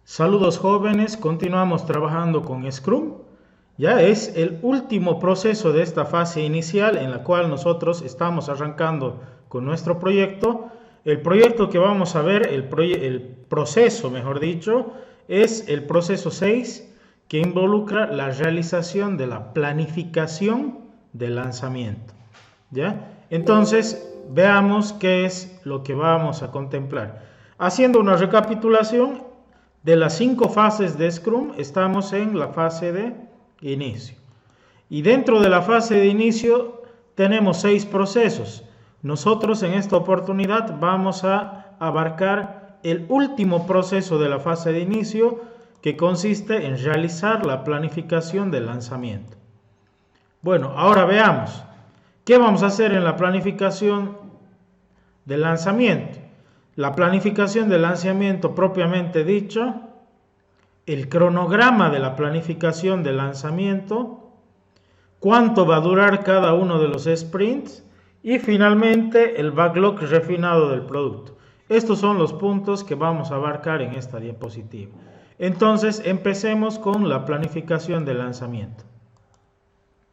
Saludos jóvenes, continuamos trabajando con Scrum. Ya es el último proceso de esta fase inicial en la cual nosotros estamos arrancando con nuestro proyecto. El proyecto que vamos a ver, el proceso, mejor dicho, es el proceso 6 que involucra la realización de la planificación del lanzamiento. ¿Ya? Entonces, veamos qué es lo que vamos a contemplar. Haciendo una recapitulación, de las 5 fases de Scrum, estamos en la fase de inicio. Y dentro de la fase de inicio tenemos 6 procesos. Nosotros en esta oportunidad vamos a abarcar el último proceso de la fase de inicio, que consiste en realizar la planificación del lanzamiento. Bueno, ahora veamos, ¿qué vamos a hacer en la planificación del lanzamiento? La planificación del lanzamiento propiamente dicho, el cronograma de la planificación del lanzamiento, cuánto va a durar cada uno de los sprints y finalmente el backlog refinado del producto. Estos son los puntos que vamos a abarcar en esta diapositiva. Entonces empecemos con la planificación del lanzamiento.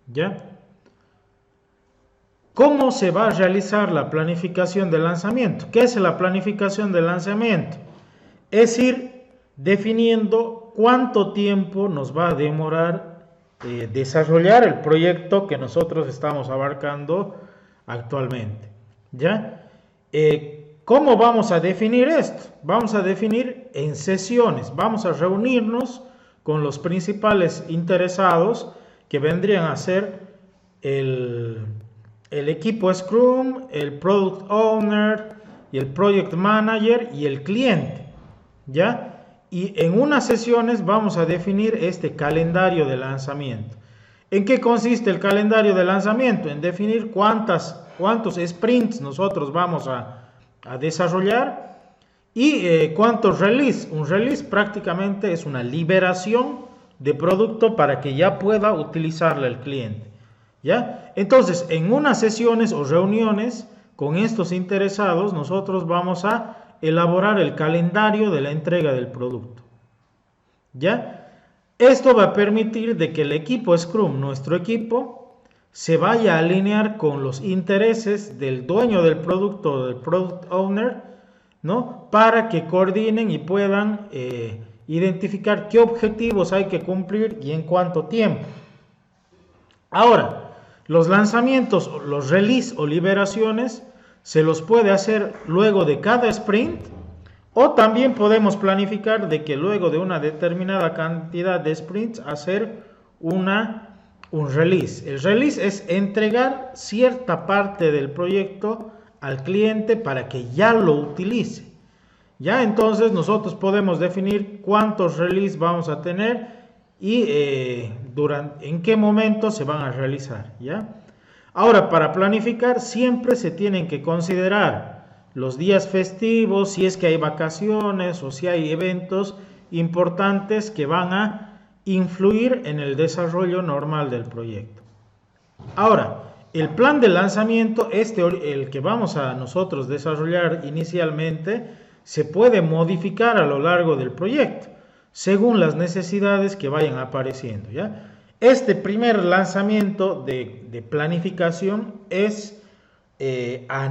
¿Ya? ¿Cómo se va a realizar la planificación del lanzamiento? ¿Qué es la planificación del lanzamiento? Es ir definiendo cuánto tiempo nos va a demorar desarrollar el proyecto que nosotros estamos abarcando actualmente. ¿Ya? ¿Cómo vamos a definir esto? Vamos a definir en sesiones. Vamos a reunirnos con los principales interesados, que vendrían a ser el equipo Scrum, el Product Owner y el Project Manager y el cliente, ¿ya? Y en unas sesiones vamos a definir este calendario de lanzamiento. ¿En qué consiste el calendario de lanzamiento? En definir cuántos sprints nosotros vamos a desarrollar y cuántos release. Un release prácticamente es una liberación de producto para que ya pueda utilizarla el cliente. ¿Ya? Entonces, en unas sesiones o reuniones con estos interesados, nosotros vamos a elaborar el calendario de la entrega del producto. ¿Ya? Esto va a permitir de que el equipo Scrum, nuestro equipo, se vaya a alinear con los intereses del dueño del producto, del Product Owner, ¿no? Para que coordinen y puedan identificar qué objetivos hay que cumplir y en cuánto tiempo. Ahora, los lanzamientos, los release o liberaciones, se los puede hacer luego de cada sprint, o también podemos planificar de que luego de una determinada cantidad de sprints hacer un release. El release es entregar cierta parte del proyecto al cliente para que ya lo utilice. Ya entonces nosotros podemos definir cuántos release vamos a tener y en qué momento se van a realizar, ¿ya? Ahora, para planificar siempre se tienen que considerar los días festivos, si es que hay vacaciones o si hay eventos importantes que van a influir en el desarrollo normal del proyecto. Ahora, el plan de lanzamiento, el que vamos a nosotros desarrollar inicialmente, se puede modificar a lo largo del proyecto, según las necesidades que vayan apareciendo, ¿ya? Este primer lanzamiento de planificación es a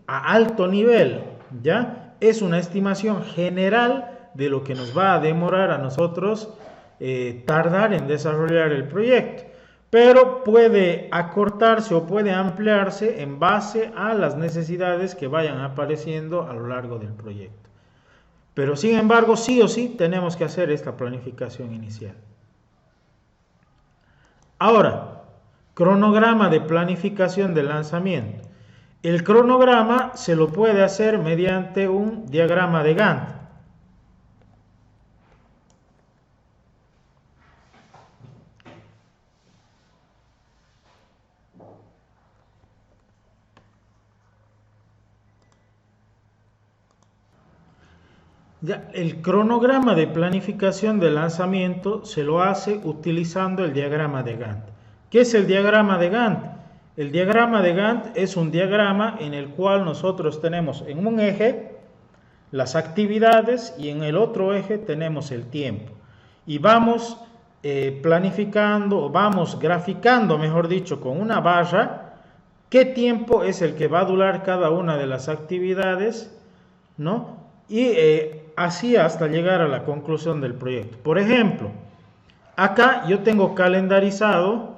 alto nivel, ¿ya? Es una estimación general de lo que nos va a demorar a nosotros tardar en desarrollar el proyecto, pero puede acortarse o puede ampliarse en base a las necesidades que vayan apareciendo a lo largo del proyecto. Pero sin embargo, sí o sí tenemos que hacer esta planificación inicial. Ahora, cronograma de planificación de lanzamiento. El cronograma se lo puede hacer mediante un diagrama de Gantt. Ya, el cronograma de planificación de lanzamiento se lo hace utilizando el diagrama de Gantt. ¿Qué es el diagrama de Gantt? El diagrama de Gantt es un diagrama en el cual nosotros tenemos en un eje las actividades y en el otro eje tenemos el tiempo. Y vamos planificando, o vamos graficando, mejor dicho, con una barra, qué tiempo es el que va a durar cada una de las actividades, ¿no? Y así hasta llegar a la conclusión del proyecto. Por ejemplo, acá yo tengo calendarizado,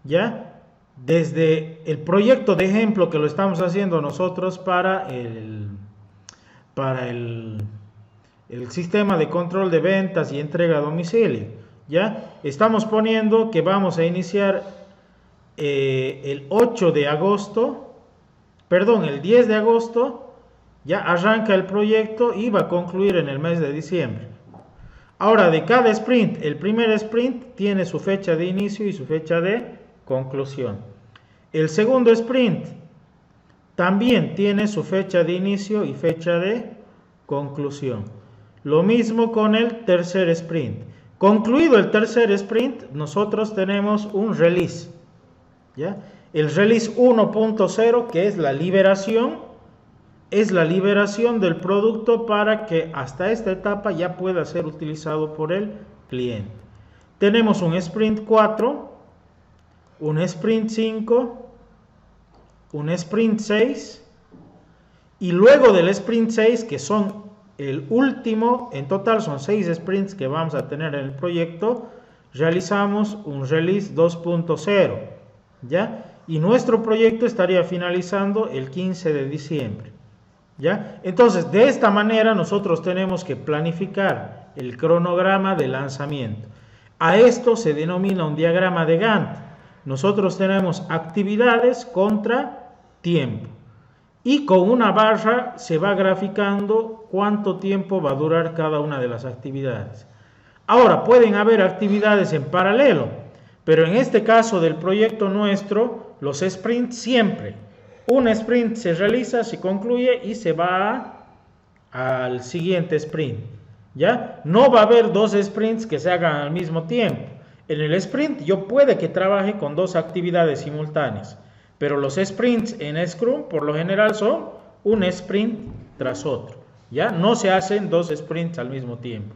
¿ya? Desde el proyecto de ejemplo que lo estamos haciendo nosotros para el sistema de control de ventas y entrega a domicilio. ¿Ya? Estamos poniendo que vamos a iniciar el 8 de agosto, perdón, el 10 de agosto, ya arranca el proyecto y va a concluir en el mes de diciembre. Ahora, de cada sprint, el primer sprint tiene su fecha de inicio y su fecha de conclusión. El segundo sprint también tiene su fecha de inicio y fecha de conclusión. Lo mismo con el tercer sprint. Concluido el tercer sprint, nosotros tenemos un release, ¿ya? El release 1.0, que es la liberación del producto para que hasta esta etapa ya pueda ser utilizado por el cliente. Tenemos un sprint 4, un sprint 5, un sprint 6 y luego del sprint 6, que son el último, en total son 6 sprints que vamos a tener en el proyecto, realizamos un release 2.0, ¿ya? Y nuestro proyecto estaría finalizando el 15 de diciembre, ¿ya? Entonces, de esta manera nosotros tenemos que planificar el cronograma de lanzamiento. A esto se denomina un diagrama de Gantt. Nosotros tenemos actividades contra tiempo. Y con una barra se va graficando cuánto tiempo va a durar cada una de las actividades. Ahora, pueden haber actividades en paralelo, pero en este caso del proyecto nuestro, los sprints siempre. Un sprint se realiza, se concluye y se va al siguiente sprint, ¿ya? No va a haber dos sprints que se hagan al mismo tiempo. En el sprint yo puede que trabaje con dos actividades simultáneas, pero los sprints en Scrum por lo general son un sprint tras otro, ¿ya? No se hacen dos sprints al mismo tiempo,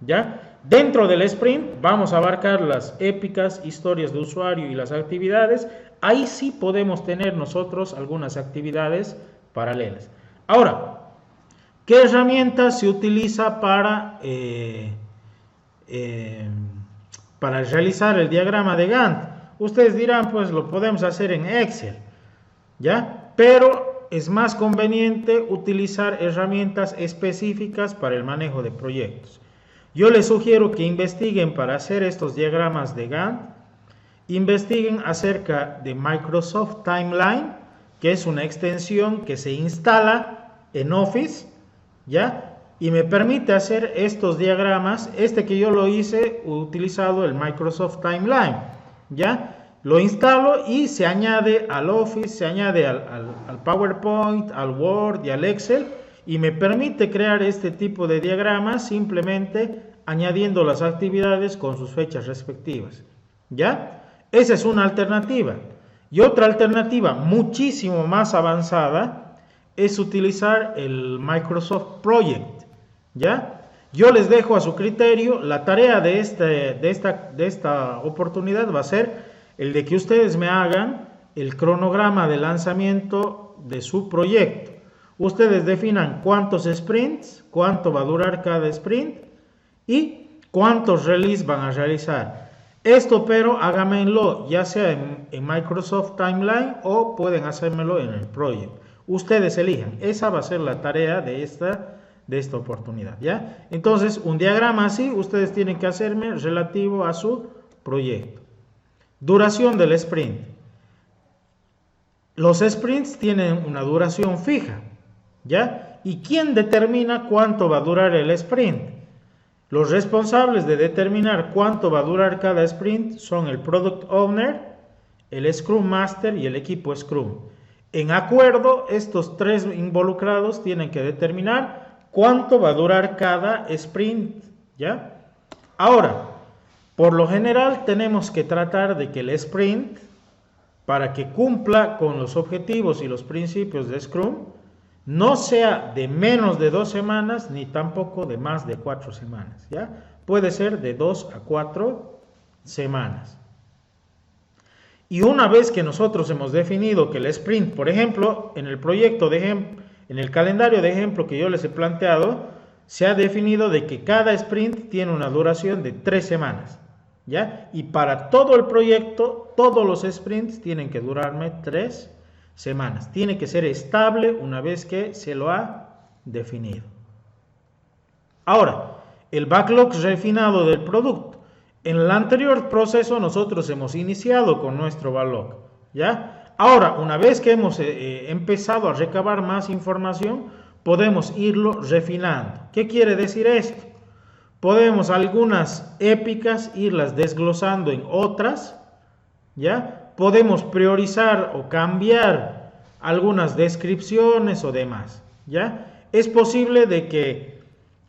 ¿ya? Dentro del sprint vamos a abarcar las épicas, historias de usuario y las actividades. Ahí sí podemos tener nosotros algunas actividades paralelas. Ahora, ¿qué herramienta se utiliza para realizar el diagrama de Gantt? Ustedes dirán, pues lo podemos hacer en Excel, ¿ya? Pero es más conveniente utilizar herramientas específicas para el manejo de proyectos. Yo les sugiero que investiguen para hacer estos diagramas de Gantt, investiguen acerca de Microsoft Timeline, que es una extensión que se instala en Office, ¿ya? Y me permite hacer estos diagramas. Este que yo lo hice utilizado el Microsoft Timeline, ¿ya? Lo instalo y se añade al Office, se añade al PowerPoint, al Word y al Excel, y me permite crear este tipo de diagramas simplemente añadiendo las actividades con sus fechas respectivas, ¿ya? Esa es una alternativa. Y otra alternativa muchísimo más avanzada es utilizar el Microsoft Project, ¿ya? Yo les dejo a su criterio. La tarea de esta oportunidad va a ser el de que ustedes me hagan el cronograma de lanzamiento de su proyecto. Ustedes definan cuántos sprints, cuánto va a durar cada sprint y cuántos releases van a realizar. Esto, pero háganmelo ya sea en Microsoft Timeline o pueden hacérmelo en el Project. Ustedes elijan. Esa va a ser la tarea de esta oportunidad, ¿ya? Entonces, un diagrama así ustedes tienen que hacerme relativo a su proyecto. Duración del sprint. Los sprints tienen una duración fija, ¿ya? ¿Y quién determina cuánto va a durar el sprint? Los responsables de determinar cuánto va a durar cada sprint son el Product Owner, el Scrum Master y el equipo Scrum. En acuerdo, estos tres involucrados tienen que determinar cuánto va a durar cada sprint, ¿ya? Ahora, por lo general tenemos que tratar de que el sprint, para que cumpla con los objetivos y los principios de Scrum, no sea de menos de 2 semanas ni tampoco de más de 4 semanas, ¿ya? Puede ser de 2 a 4 semanas. Y una vez que nosotros hemos definido que el sprint, por ejemplo, en el proyecto en el calendario de ejemplo que yo les he planteado, se ha definido de que cada sprint tiene una duración de 3 semanas, ¿ya? Y para todo el proyecto, todos los sprints tienen que durarme 3 semanas. Tiene que ser estable una vez que se lo ha definido. Ahora, el backlog refinado del producto. En el anterior proceso nosotros hemos iniciado con nuestro backlog, ¿ya? Ahora, una vez que hemos empezado a recabar más información, podemos irlo refinando. ¿Qué quiere decir esto? Podemos algunas épicas irlas desglosando en otras, ¿ya? Podemos priorizar o cambiar algunas descripciones o demás, ¿ya? Es posible de que,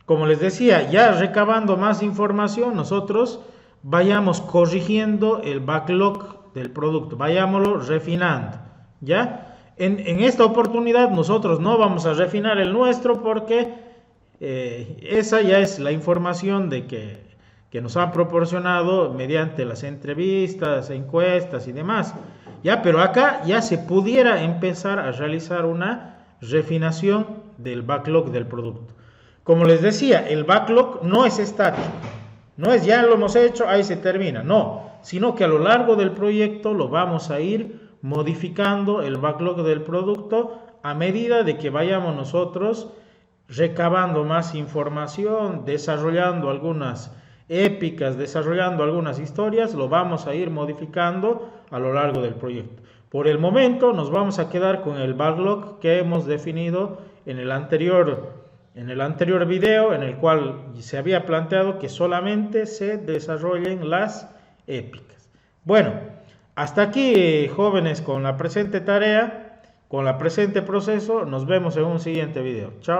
como les decía, ya recabando más información, nosotros vayamos corrigiendo el backlog del producto, vayámoslo refinando, ¿ya? En esta oportunidad nosotros no vamos a refinar el nuestro porque esa ya es la información que nos han proporcionado mediante las entrevistas, encuestas y demás, ¿ya? Pero acá ya se pudiera empezar a realizar una refinación del backlog del producto. Como les decía, el backlog no es estático. No es ya lo hemos hecho, ahí se termina, no, sino que a lo largo del proyecto lo vamos a ir modificando el backlog del producto a medida de que vayamos nosotros recabando más información, desarrollando algunas épicas, desarrollando algunas historias, lo vamos a ir modificando a lo largo del proyecto. Por el momento nos vamos a quedar con el backlog que hemos definido en el anterior video, en el cual se había planteado que solamente se desarrollen las épicas. Bueno, hasta aquí, jóvenes, con la presente tarea, con la presente proceso. Nos vemos en un siguiente video. Chao.